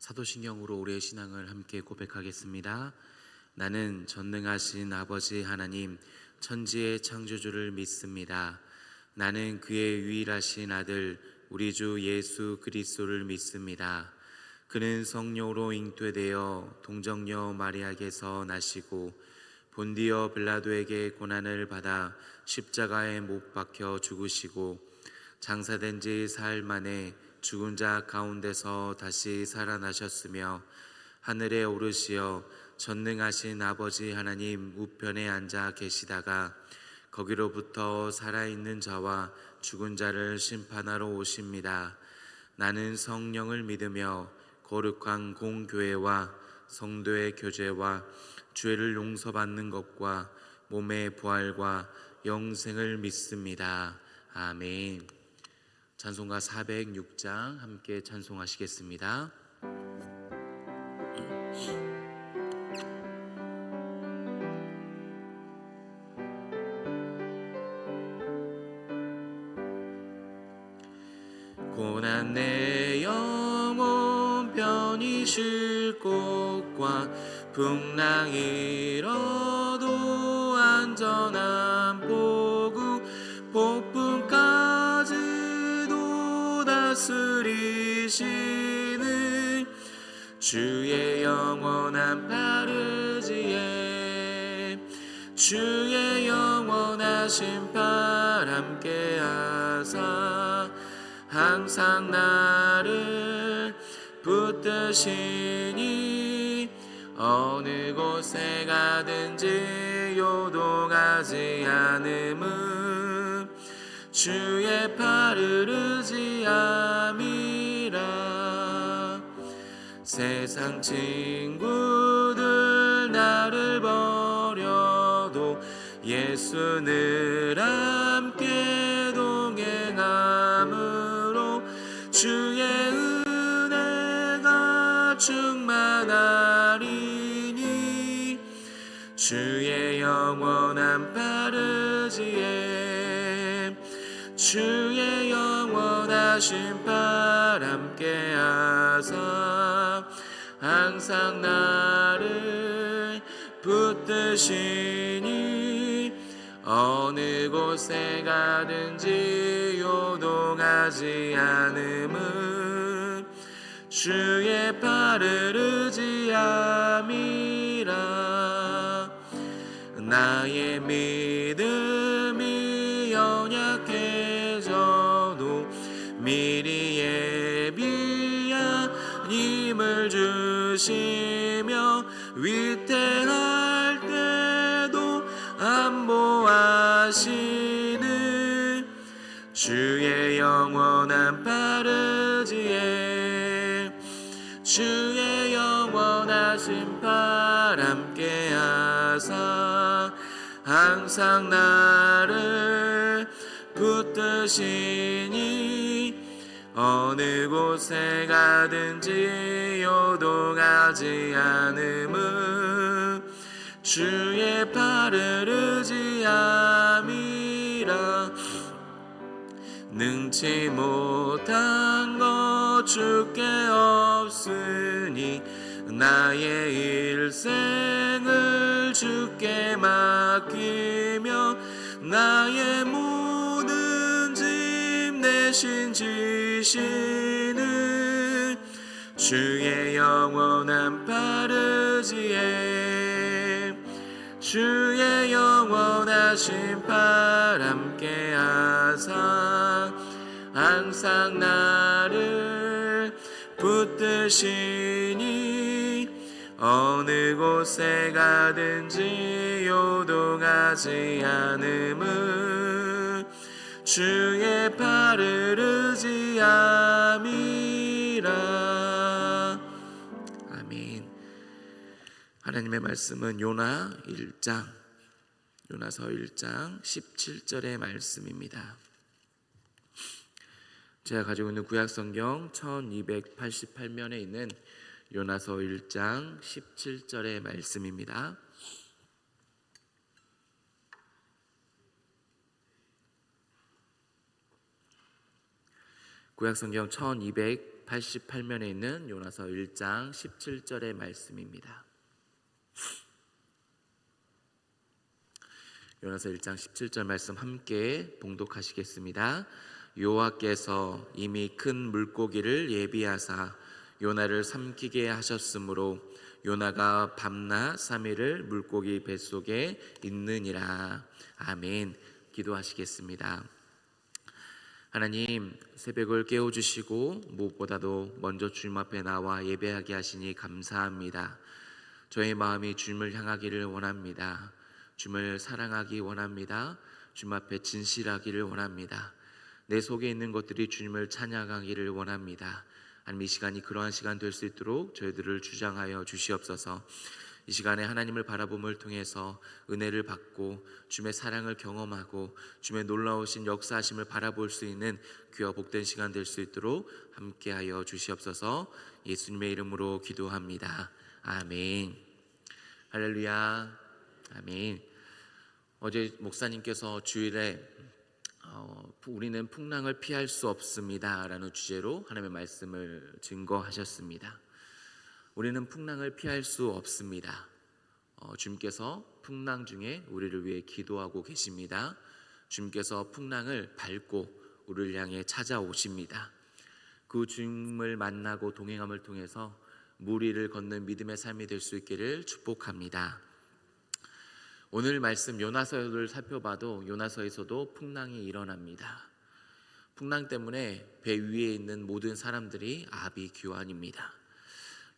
사도신경으로 우리의 신앙을 함께 고백하겠습니다. 나는 전능하신 아버지 하나님 천지의 창조주를 믿습니다. 나는 그의 유일하신 아들 우리 주 예수 그리스도를 믿습니다. 그는 성령으로 잉태되어 동정녀 마리아에게서 나시고 본디어 빌라도에게 고난을 받아 십자가에 못 박혀 죽으시고 장사된 지 사흘 만에 죽은 자 가운데서 다시 살아나셨으며 하늘에 오르시어 전능하신 아버지 하나님 우편에 앉아 계시다가 거기로부터 살아있는 자와 죽은 자를 심판하러 오십니다. 나는 성령을 믿으며 거룩한 공교회와 성도의 교제와 죄를 용서받는 것과 몸의 부활과 영생을 믿습니다. 아멘. 찬송가 406장 함께 찬송하시겠습니다. 고난 내 영혼 편히 쉴 곳과 풍랑 일어도 안전한 포구 폭풍까지도 다스리시는 주의 영원한 파르지에 주의 영원하신 팔 함께 하사 항상 나를 붙드시니 어느 곳에 가든지 요동하지 않음은 주의 팔을 의지함이라. 세상 친구들 나를 버려도 예수 늘 함께 동행함으로 주의 은혜가 충만하리니 주의 영원한 파르지에 주의 영원하신 팔 함께 하사 항상 나를 붙드시니 어느 곳에 가든지 요동하지 않음은 주의 팔을 의지함이라. 나의 믿음이 연약해져도 미리 예비한 힘을 주시며 위태할 때도 안보하시는 주의 영원한 파르지에 주의 영원하신 팔 함께 하사 항상 나를 붙드시니 어느 곳에 가든지 요동하지 않음은 주의 팔을 의지함이라. 능치 못한 것 주께 없으니 나의 일생을 주께 맡기며 나의 모든 짐 대신 지시는 주의 영원한 파르지에 주의 영원하신 팔 함께 하사 항상 나를 붙드시니 어느 곳에 가든지 요동하지 않음은 주의 팔을 의지함이라. 아멘. 하나님의 말씀은 요나서 1장 17절의 말씀입니다. 제가 가지고 있는 구약성경 1288면에 있는 요나서 1장 17절의 말씀입니다. 구약성경 1288 288면에 있는 요나서 1장 17절의 말씀입니다. 요나서 1장 17절 말씀 함께 봉독하시겠습니다. 여호와께서 이미 큰 물고기를 예비하사 요나를 삼키게 하셨으므로 요나가 밤낮 3일을 물고기 뱃속에 있느니라. 아멘. 기도하시겠습니다. 하나님, 새벽을 깨워주시고 무엇보다도 먼저 주님 앞에 나와 예배하게 하시니 감사합니다. 저의 마음이 주님을 향하기를 원합니다. 주님을 사랑하기 원합니다. 주님 앞에 진실하기를 원합니다. 내 속에 있는 것들이 주님을 찬양하기를 원합니다. 하나님, 이 시간이 그러한 시간 될 수 있도록 저희들을 주장하여 주시옵소서. 이 시간에 하나님을 바라봄을 통해서 은혜를 받고 주님의 사랑을 경험하고 주님의 놀라우신 역사하심을 바라볼 수 있는 귀와 복된 시간 될 수 있도록 함께하여 주시옵소서. 예수님의 이름으로 기도합니다. 아멘. 할렐루야. 아멘. 어제 목사님께서 주일에 우리는 풍랑을 피할 수 없습니다 라는 주제로 하나님의 말씀을 증거하셨습니다. 우리는 풍랑을 피할 수 없습니다. 주님께서 풍랑 중에 우리를 위해 기도하고 계십니다. 주님께서 풍랑을 밟고 우리를 향해 찾아오십니다. 그 주님을 만나고 동행함을 통해서 무리를 걷는 믿음의 삶이 될 수 있기를 축복합니다. 오늘 말씀 요나서를 살펴봐도 요나서에서도 풍랑이 일어납니다. 풍랑 때문에 배 위에 있는 모든 사람들이 아비규환입니다.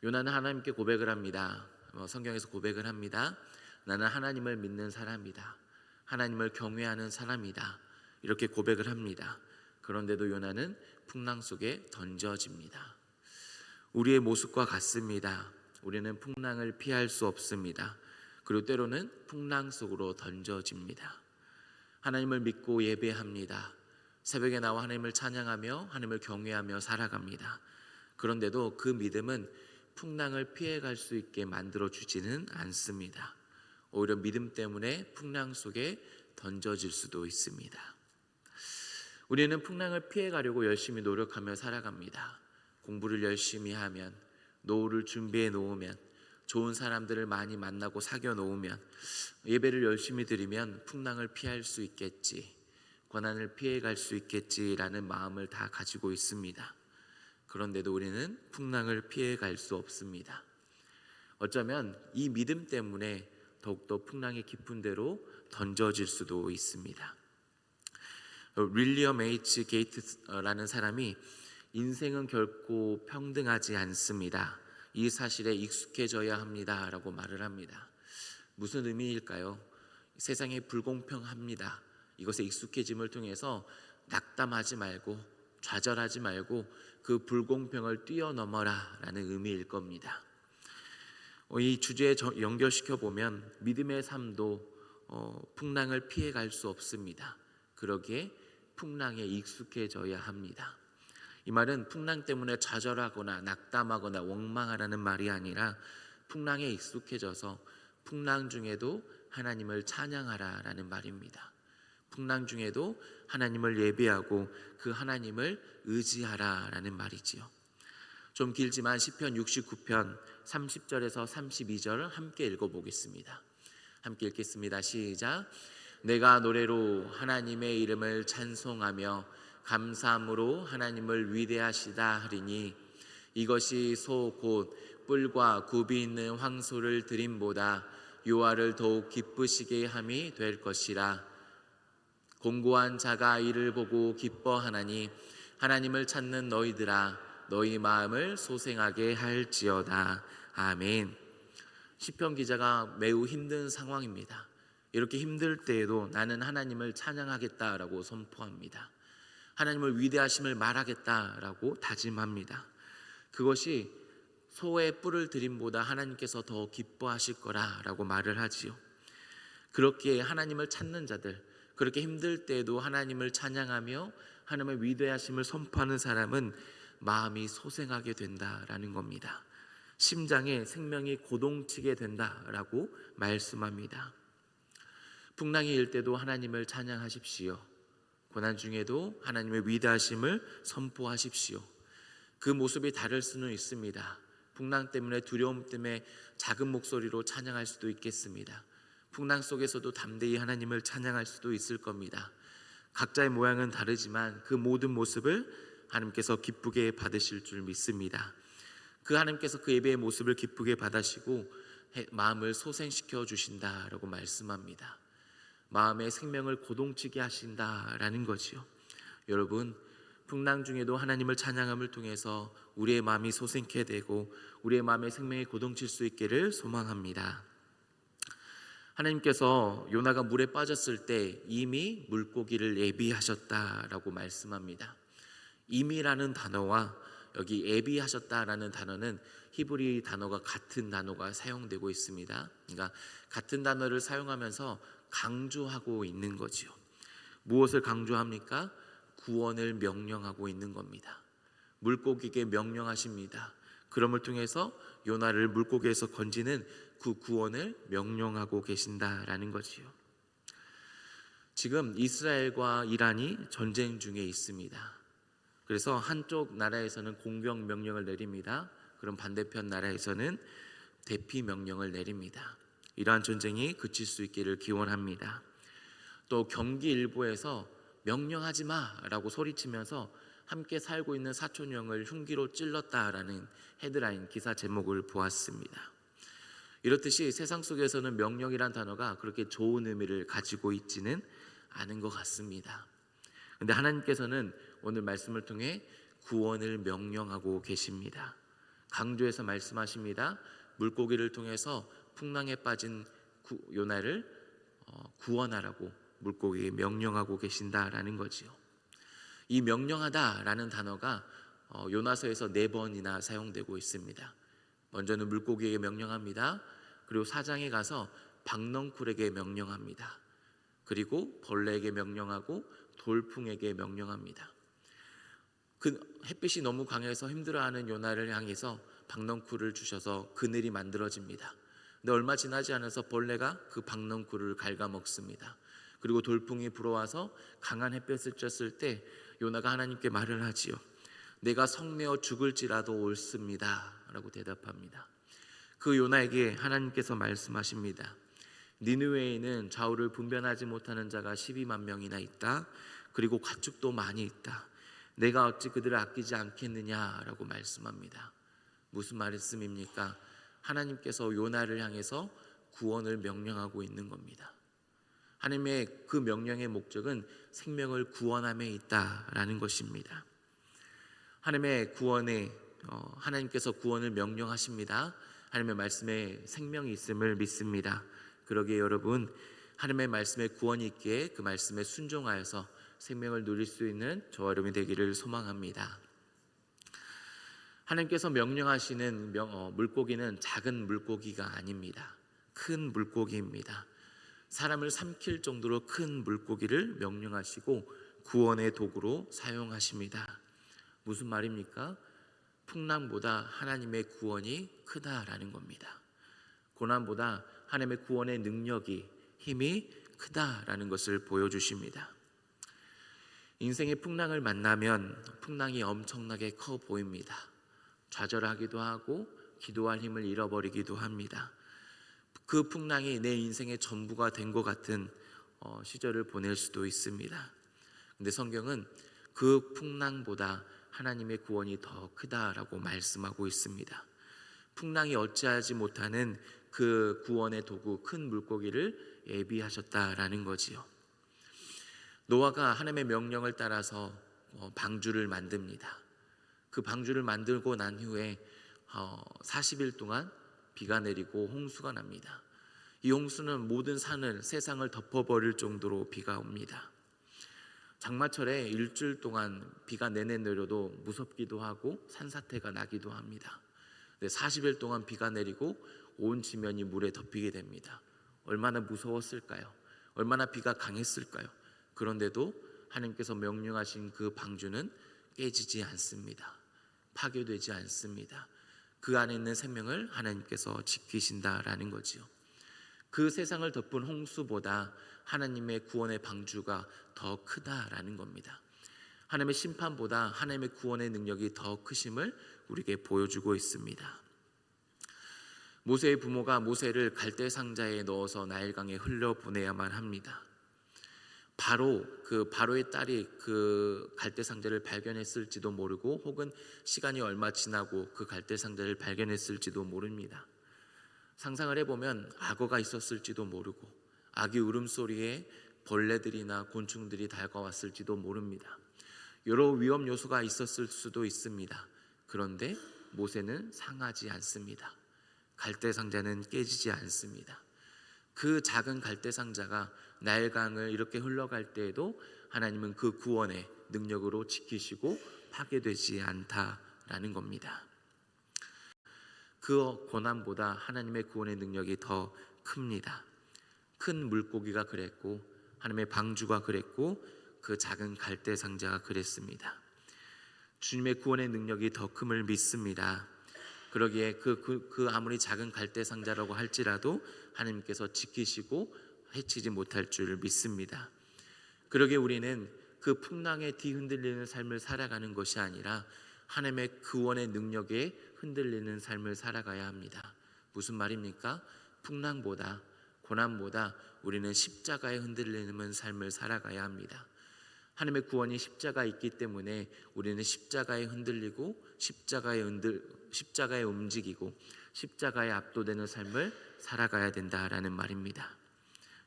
요나는 하나님께 고백을 합니다. 성경에서 고백을 합니다. 나는 하나님을 믿는 사람이다. 하나님을 경외하는 사람이다. 이렇게 고백을 합니다. 그런데도 요나는 풍랑 속에 던져집니다. 우리의 모습과 같습니다. 우리는 풍랑을 피할 수 없습니다. 그리고 때로는 풍랑 속으로 던져집니다. 하나님을 믿고 예배합니다. 새벽에 나와 하나님을 찬양하며 하나님을 경외하며 살아갑니다. 그런데도 그 믿음은 풍랑을 피해갈 수 있게 만들어주지는 않습니다. 오히려 믿음 때문에 풍랑 속에 던져질 수도 있습니다. 우리는 풍랑을 피해가려고 열심히 노력하며 살아갑니다. 공부를 열심히 하면, 노후를 준비해 놓으면, 좋은 사람들을 많이 만나고 사귀어 놓으면, 예배를 열심히 드리면 풍랑을 피할 수 있겠지, 고난을 피해갈 수 있겠지라는 마음을 다 가지고 있습니다. 그런데도 우리는 풍랑을 피해갈 수 없습니다. 어쩌면 이 믿음 때문에 더욱더 풍랑이 깊은 데로 던져질 수도 있습니다. 윌리엄 H. 게이트라는 사람이 인생은 결코 평등하지 않습니다. 이 사실에 익숙해져야 합니다 라고 말을 합니다. 무슨 의미일까요? 세상이 불공평합니다. 이것에 익숙해짐을 통해서 낙담하지 말고 좌절하지 말고 그 불공평을 뛰어넘어라 라는 의미일 겁니다. 이 주제에 연결시켜 보면 믿음의 삶도 풍랑을 피해갈 수 없습니다. 그러기에 풍랑에 익숙해져야 합니다. 이 말은 풍랑 때문에 좌절하거나 낙담하거나 원망하라는 말이 아니라 풍랑에 익숙해져서 풍랑 중에도 하나님을 찬양하라라는 말입니다. 풍랑 중에도 하나님을 예배하고 그 하나님을 의지하라라는 말이지요. 좀 길지만 시편 69편 30절에서 32절 함께 읽어보겠습니다. 함께 읽겠습니다. 시작. 내가 노래로 하나님의 이름을 찬송하며 감사함으로 하나님을 위대하시다 하리니 이것이 소 곧 뿔과 굽이 있는 황소를 드림보다 여호와를 더욱 기쁘시게 함이 될 것이라. 공고한 자가 이를 보고 기뻐하나니 하나님을 찾는 너희들아 너희 마음을 소생하게 할지어다. 아멘. 시편 기자가 매우 힘든 상황입니다. 이렇게 힘들 때에도 나는 하나님을 찬양하겠다라고 선포합니다. 하나님을 위대하심을 말하겠다라고 다짐합니다. 그것이 소의 뿔을 드림보다 하나님께서 더 기뻐하실 거라라고 말을 하지요. 그렇게 하나님을 찾는 자들, 그렇게 힘들 때에도 하나님을 찬양하며 하나님의 위대하심을 선포하는 사람은 마음이 소생하게 된다라는 겁니다. 심장에 생명이 고동치게 된다라고 말씀합니다. 풍랑이 일 때도 하나님을 찬양하십시오. 고난 중에도 하나님의 위대하심을 선포하십시오. 그 모습이 다를 수는 있습니다. 풍랑 때문에, 두려움 때문에 작은 목소리로 찬양할 수도 있겠습니다. 풍랑 속에서도 담대히 하나님을 찬양할 수도 있을 겁니다. 각자의 모양은 다르지만 그 모든 모습을 하나님께서 기쁘게 받으실 줄 믿습니다. 그 하나님께서 그 예배의 모습을 기쁘게 받으시고 마음을 소생시켜 주신다라고 말씀합니다. 마음의 생명을 고동치게 하신다라는 거지요. 여러분, 풍랑 중에도 하나님을 찬양함을 통해서 우리의 마음이 소생케 되고 우리의 마음의 생명이 고동칠 수 있기를 소망합니다. 하나님께서 요나가 물에 빠졌을 때 이미 물고기를 예비하셨다라고 말씀합니다. 이미라는 단어와 여기 예비하셨다라는 단어는 히브리 단어가 같은 단어가 사용되고 있습니다. 그러니까 같은 단어를 사용하면서 강조하고 있는 거지요. 무엇을 강조합니까? 구원을 명령하고 있는 겁니다. 물고기에게 명령하십니다. 그럼을 통해서 요나를 물고기에서 건지는 그 구원을 명령하고 계신다라는 거지요. 지금 이스라엘과 이란이 전쟁 중에 있습니다. 그래서 한쪽 나라에서는 공격 명령을 내립니다. 그럼 반대편 나라에서는 대피 명령을 내립니다. 이러한 전쟁이 그칠 수 있기를 기원합니다. 또 경기 일보에서 명령하지 마라고 소리치면서 함께 살고 있는 사촌형을 흉기로 찔렀다라는 헤드라인 기사 제목을 보았습니다. 이렇듯이 세상 속에서는 명령이란 단어가 그렇게 좋은 의미를 가지고 있지는 않은 것 같습니다. 그런데 하나님께서는 오늘 말씀을 통해 구원을 명령하고 계십니다. 강조해서 말씀하십니다. 물고기를 통해서 풍랑에 빠진 요나를 구원하라고 물고기에 명령하고 계신다라는 거지요. 이 명령하다라는 단어가 요나서에서 4번이나 사용되고 있습니다. 먼저는 물고기에게 명령합니다. 그리고 4장에 가서 박넝쿨에게 명령합니다. 그리고 벌레에게 명령하고 돌풍에게 명령합니다. 그 햇빛이 너무 강해서 힘들어하는 요나를 향해서 박넝쿨을 주셔서 그늘이 만들어집니다. 근데 얼마 지나지 않아서 벌레가 그 박넝쿨을 갉아먹습니다. 그리고 돌풍이 불어와서 강한 햇볕을 쬐을 때 요나가 하나님께 말을 하지요. 내가 성내어 죽을지라도 옳습니다 라고 대답합니다. 그 요나에게 하나님께서 말씀하십니다. 니느웨에는 좌우를 분별하지 못하는 자가 12만 명이나 있다. 그리고 가축도 많이 있다. 내가 어찌 그들을 아끼지 않겠느냐라고 말씀합니다. 무슨 말씀입니까? 하나님께서 요나를 향해서 구원을 명령하고 있는 겁니다. 하나님의 그 명령의 목적은 생명을 구원함에 있다라는 것입니다. 하나님의 구원에 하나님께서 구원을 명령하십니다. 하나님의 말씀에 생명이 있음을 믿습니다. 그러기에 여러분, 하나님의 말씀에 구원이 있기에 그 말씀에 순종하여서 생명을 누릴 수 있는 저와 여러분이 되기를 소망합니다. 하나님께서 명령하시는 물고기는 작은 물고기가 아닙니다. 큰 물고기입니다. 사람을 삼킬 정도로 큰 물고기를 명령하시고 구원의 도구로 사용하십니다. 무슨 말입니까? 풍랑보다 하나님의 구원이 크다라는 겁니다. 고난보다 하나님의 구원의 능력이, 힘이 크다라는 것을 보여주십니다. 인생의 풍랑을 만나면 풍랑이 엄청나게 커 보입니다. 좌절하기도 하고 기도할 힘을 잃어버리기도 합니다. 그 풍랑이 내 인생의 전부가 된 것 같은 시절을 보낼 수도 있습니다. 근데 성경은 그 풍랑보다 하나님의 구원이 더 크다라고 말씀하고 있습니다. 풍랑이 어찌하지 못하는 그 구원의 도구 큰 물고기를 예비하셨다라는 거지요. 노아가 하나님의 명령을 따라서 방주를 만듭니다. 그 방주를 만들고 난 후에 40일 동안 비가 내리고 홍수가 납니다. 이 홍수는 모든 산을, 세상을 덮어버릴 정도로 비가 옵니다. 장마철에 일주일 동안 비가 내내 내려도 무섭기도 하고 산사태가 나기도 합니다. 40일 동안 비가 내리고 온 지면이 물에 덮이게 됩니다. 얼마나 무서웠을까요? 얼마나 비가 강했을까요? 그런데도 하나님께서 명령하신 그 방주는 깨지지 않습니다. 파괴되지 않습니다. 그 안에 있는 생명을 하나님께서 지키신다라는 거지요. 그 세상을 덮은 홍수보다 하나님의 구원의 방주가 더 크다라는 겁니다. 하나님의 심판보다 하나님의 구원의 능력이 더 크심을 우리에게 보여주고 있습니다. 모세의 부모가 모세를 갈대 상자에 넣어서 나일강에 흘려보내야만 합니다. 바로의 딸이 그 갈대 상자를 발견했을지도 모르고, 혹은 시간이 얼마 지나고 그 갈대 상자를 발견했을지도 모릅니다. 상상을 해보면 악어가 있었을지도 모르고, 아기 울음소리에 벌레들이나 곤충들이 다가왔을지도 모릅니다. 여러 위험 요소가 있었을 수도 있습니다. 그런데 모세는 상하지 않습니다. 갈대 상자는 깨지지 않습니다. 그 작은 갈대 상자가 나일강을 이렇게 흘러갈 때에도 하나님은 그 구원의 능력으로 지키시고 파괴되지 않다라는 겁니다. 그 고난보다 하나님의 구원의 능력이 더 큽니다. 큰 물고기가 그랬고, 하나님의 방주가 그랬고, 그 작은 갈대 상자가 그랬습니다. 주님의 구원의 능력이 더 큼을 믿습니다. 그러기에 그 아무리 작은 갈대 상자라고 할지라도 하나님께서 지키시고 해치지 못할 줄 믿습니다. 그러기에 우리는 그 풍랑에 뒤흔들리는 삶을 살아가는 것이 아니라 하나님의 구원의 능력에 흔들리는 삶을 살아가야 합니다. 무슨 말입니까? 풍랑보다, 고난보다 우리는 십자가에 흔들리는 삶을 살아가야 합니다. 하나님의 구원이 십자가에 있기 때문에 우리는 십자가에 흔들리고, 십자가에 움직이고, 십자가에 압도되는 삶을 살아가야 된다라는 말입니다.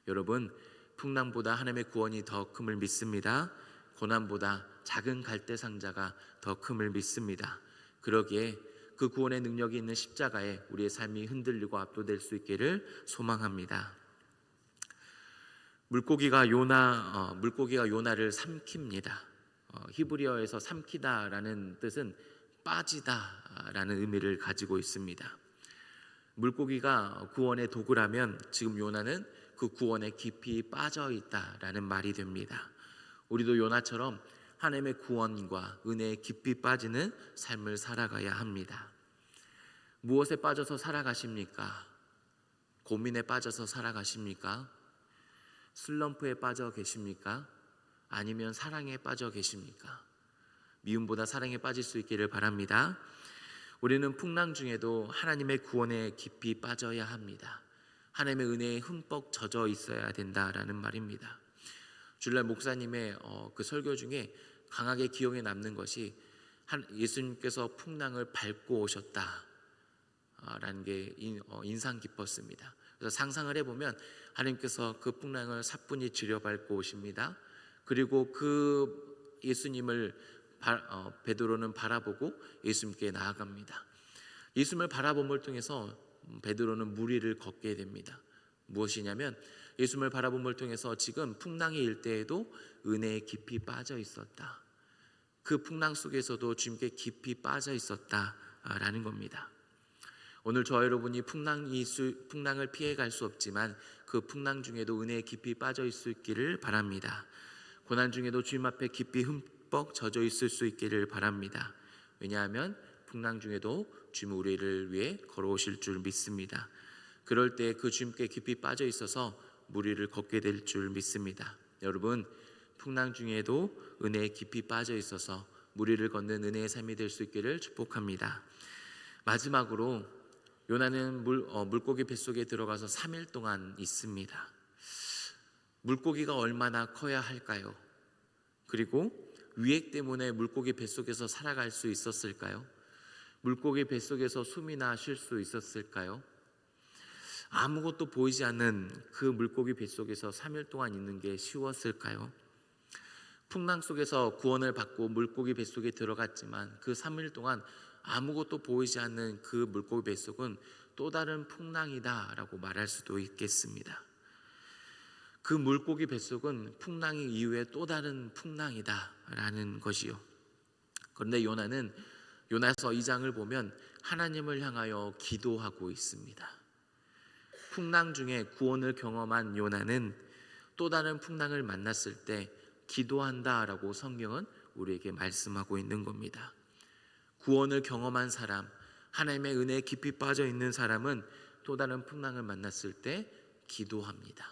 여러분, 풍랑보다 하나님의 구원이 더 큼을 믿습니다. 고난보다 작은 갈대 상자가 더 큼을 믿습니다. 그러기에 그 구원의 능력이 있는 십자가에 우리의 삶이 흔들리고 압도될 수 있기를 소망합니다. 물고기가 요나를 삼킵니다. 히브리어에서 삼키다라는 뜻은 빠지다라는 의미를 가지고 있습니다. 물고기가 구원의 도구라면 지금 요나는 그 구원에 깊이 빠져 있다라는 말이 됩니다. 우리도 요나처럼 하나님의 구원과 은혜에 깊이 빠지는 삶을 살아가야 합니다. 무엇에 빠져서 살아가십니까? 고민에 빠져서 살아가십니까? 슬럼프에 빠져 계십니까? 아니면 사랑에 빠져 계십니까? 미움보다 사랑에 빠질 수 있기를 바랍니다. 우리는 풍랑 중에도 하나님의 구원에 깊이 빠져야 합니다. 하나님의 은혜에 흠뻑 젖어 있어야 된다라는 말입니다. 주일날 목사님의 그 설교 중에 강하게 기억에 남는 것이 예수님께서 풍랑을 밟고 오셨다라는 게 인상 깊었습니다. 그래서 상상을 해보면 하나님께서 그 풍랑을 사뿐히 지려밟고 오십니다. 그리고 그 예수님을 베드로는 바라보고 예수님께 나아갑니다. 예수님을 바라봄을 통해서 베드로는 물 위를 걷게 됩니다. 무엇이냐면 예수님을 바라봄을 통해서 지금 풍랑이 일 때에도 은혜에 깊이 빠져 있었다. 그 풍랑 속에서도 주님께 깊이 빠져 있었다라는 겁니다. 오늘 저와 여러분이 풍랑을 피해갈 수 없지만 그 풍랑 중에도 은혜에 깊이 빠져 있을 수 있기를 바랍니다. 고난 중에도 주님 앞에 깊이 흠뻑 젖어 있을 수 있기를 바랍니다. 왜냐하면 풍랑 중에도 주님 우리를 위해 걸어오실 줄 믿습니다. 그럴 때 그 주님께 깊이 빠져 있어서 물 위를 걷게 될 줄 믿습니다. 여러분, 풍랑 중에도 은혜에 깊이 빠져 있어서 물 위를 걷는 은혜의 삶이 될 수 있기를 축복합니다. 마지막으로 요나는 물고기 뱃속에 들어가서 3일 동안 있습니다. 물고기가 얼마나 커야 할까요? 그리고 위액 때문에 물고기 뱃속에서 살아갈 수 있었을까요? 물고기 뱃속에서 숨이나 쉴 수 있었을까요? 아무것도 보이지 않는 그 물고기 뱃속에서 3일 동안 있는 게 쉬웠을까요? 풍랑 속에서 구원을 받고 물고기 뱃속에 들어갔지만 그 3일 동안 아무것도 보이지 않는 그 물고기 뱃속은 또 다른 풍랑이다라고 말할 수도 있겠습니다. 그 물고기 뱃속은 풍랑이 이후에 또 다른 풍랑이다라는 것이요. 그런데 요나는 요나서 2장을 보면 하나님을 향하여 기도하고 있습니다. 풍랑 중에 구원을 경험한 요나는 또 다른 풍랑을 만났을 때 기도한다라고 성경은 우리에게 말씀하고 있는 겁니다. 구원을 경험한 사람, 하나님의 은혜에 깊이 빠져 있는 사람은 또 다른 풍랑을 만났을 때 기도합니다.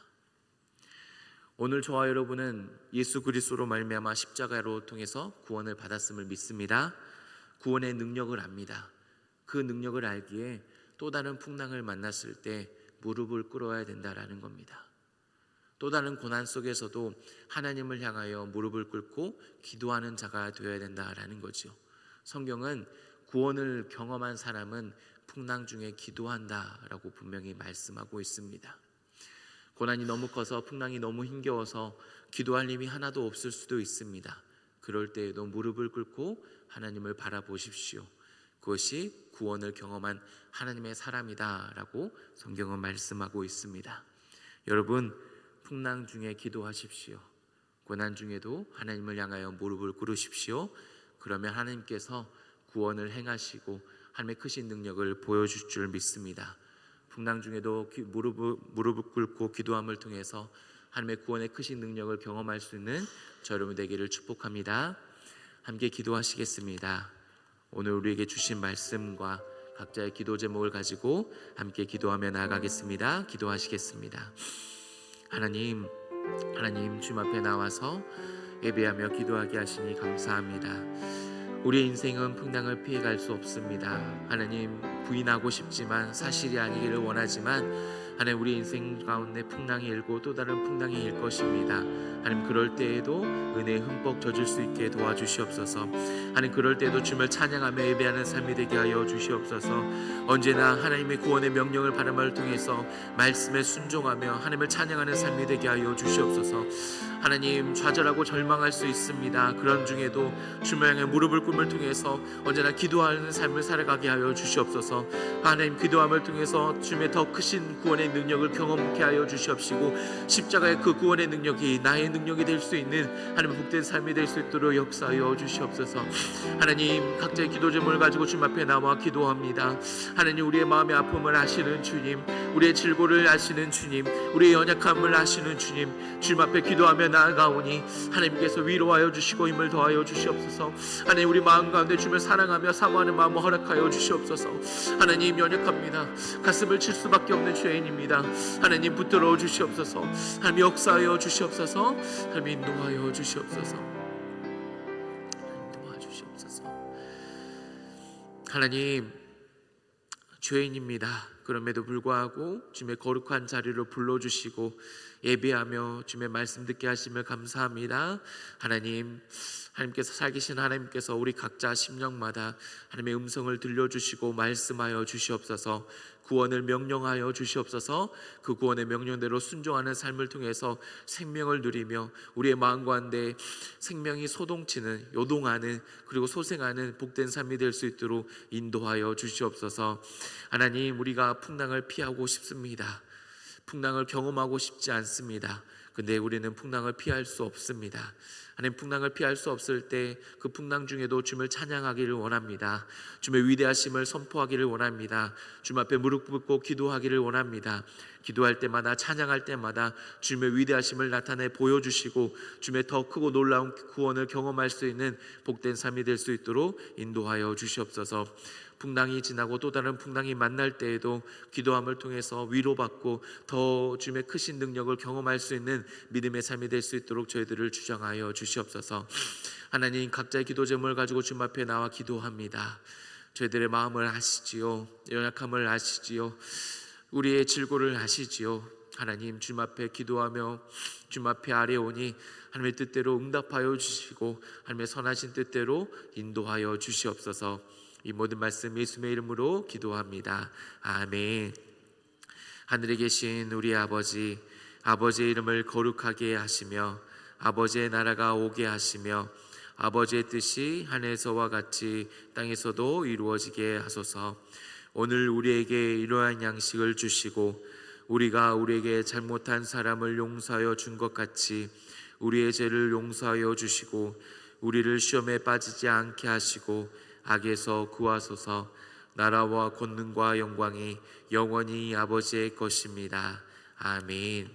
오늘 저와 여러분은 예수 그리스도로 말미암아 십자가로 통해서 구원을 받았음을 믿습니다. 구원의 능력을 압니다. 그 능력을 알기에 또 다른 풍랑을 만났을 때 무릎을 꿇어야 된다라는 겁니다. 또 다른 고난 속에서도 하나님을 향하여 무릎을 꿇고 기도하는 자가 되어야 된다라는 거죠. 성경은 구원을 경험한 사람은 풍랑 중에 기도한다라고 분명히 말씀하고 있습니다. 고난이 너무 커서 풍랑이 너무 힘겨워서 기도할 힘이 하나도 없을 수도 있습니다. 그럴 때에도 무릎을 꿇고 하나님을 바라보십시오. 그것이 구원을 경험한 하나님의 사람이다라고 성경은 말씀하고 있습니다. 여러분, 풍랑 중에 기도하십시오. 고난 중에도 하나님을 향하여 무릎을 꿇으십시오. 그러면 하나님께서 구원을 행하시고 하나님의 크신 능력을 보여줄 줄 믿습니다. 풍랑 중에도 무릎을 꿇고 기도함을 통해서 하나님의 구원의 크신 능력을 경험할 수 있는 저 여러분 되기를 축복합니다. 함께 기도하시겠습니다. 오늘 우리에게 주신 말씀과 각자의 기도 제목을 가지고 함께 기도하며 나아가겠습니다. 기도하시겠습니다. 하나님 주님 앞에 나와서 예배하며 기도하게 하시니 감사합니다. 우리의 인생은 풍랑을 피해갈 수 없습니다. 하나님, 부인하고 싶지만 사실이 아니기를 원하지만 하나님, 우리 인생 가운데 풍랑이 일고 또 다른 풍랑이 일 것입니다. 하나님, 그럴 때에도 은혜 흠뻑 젖을 수 있게 도와주시옵소서. 하나님, 그럴 때에도 주님을 찬양하며 예배하는 삶이 되게 하여 주시옵소서. 언제나 하나님의 구원의 명령을 바람을 통해서 말씀에 순종하며 하나님을 찬양하는 삶이 되게 하여 주시옵소서. 하나님, 좌절하고 절망할 수 있습니다. 그런 중에도 주님을 향해 무릎을 꿇음을 통해서 언제나 기도하는 삶을 살아가게 하여 주시옵소서. 하나님, 기도함을 통해서 주님의 더 크신 구원의 능력을 경험케 하여 주시옵시고 십자가의 그 구원의 능력이 나의 능력이 될 수 있는 하나님 복된 삶이 될 수 있도록 역사하여 주시옵소서. 하나님, 각자의 기도 제목을 가지고 주님 앞에 나와 기도합니다. 하나님, 우리의 마음의 아픔을 아시는 주님, 우리의 질고를 아시는 주님, 우리의 연약함을 아시는 주님, 주님 앞에 기도하며 나아가오니 하나님께서 위로하여 주시고 힘을 더하여 주시옵소서. 하나님, 우리 마음 가운데 주님을 사랑하며 사모하는 마음을 허락하여 주시옵소서. 하나님, 연약합니다. 가슴을 칠 수밖에 없는 죄인입니다. 하나님, 붙들어 주시옵소서. 하나님, 역사하여 주시옵소서. 하나님, 인도하여 주시옵소서. 도와주시옵소서. 하나님, 죄인입니다. 그럼에도 불구하고 주님의 거룩한 자리로 불러주시고 예배하며 주님의 말씀 듣게 하심을 감사합니다. 하나님께서 살기신 하나님께서 우리 각자 심령마다 하나님의 음성을 들려주시고 말씀하여 주시옵소서. 구원을 명령하여 주시옵소서. 그 구원의 명령대로 순종하는 삶을 통해서 생명을 누리며 우리의 마음 가운데 생명이 소동치는, 요동하는, 그리고 소생하는 복된 삶이 될 수 있도록 인도하여 주시옵소서. 하나님, 우리가 풍랑을 피하고 싶습니다. 풍랑을 경험하고 싶지 않습니다. 근데 우리는 풍랑을 피할 수 없습니다. 하나님, 풍랑을 피할 수 없을 때 그 풍랑 중에도 주님을 찬양하기를 원합니다. 주님의 위대하심을 선포하기를 원합니다. 주님 앞에 무릎 꿇고 기도하기를 원합니다. 기도할 때마다, 찬양할 때마다 주님의 위대하심을 나타내 보여주시고 주님의 더 크고 놀라운 구원을 경험할 수 있는 복된 삶이 될 수 있도록 인도하여 주시옵소서. 풍랑이 지나고 또 다른 풍랑이 만날 때에도 기도함을 통해서 위로받고 더 주님의 크신 능력을 경험할 수 있는 믿음의 삶이 될 수 있도록 저희들을 주장하여 주시옵소서. 하나님, 각자의 기도 제목을 가지고 주님 앞에 나와 기도합니다. 저희들의 마음을 아시지요. 연약함을 아시지요. 우리의 질고를 아시지요. 하나님, 주님 앞에 기도하며 주님 앞에 아뢰오니 하나님의 뜻대로 응답하여 주시고 하나님의 선하신 뜻대로 인도하여 주시옵소서. 이 모든 말씀 예수님의 이름으로 기도합니다. 아멘. 하늘에 계신 우리 아버지, 아버지의 이름을 거룩하게 하시며 아버지의 나라가 오게 하시며 아버지의 뜻이 하늘에서와 같이 땅에서도 이루어지게 하소서. 오늘 우리에게 이러한 양식을 주시고 우리가 우리에게 잘못한 사람을 용서하여 준 것 같이 우리의 죄를 용서하여 주시고 우리를 시험에 빠지지 않게 하시고 악에서 구하소서. 나라와 권능과 영광이 영원히 아버지의 것입니다. 아멘.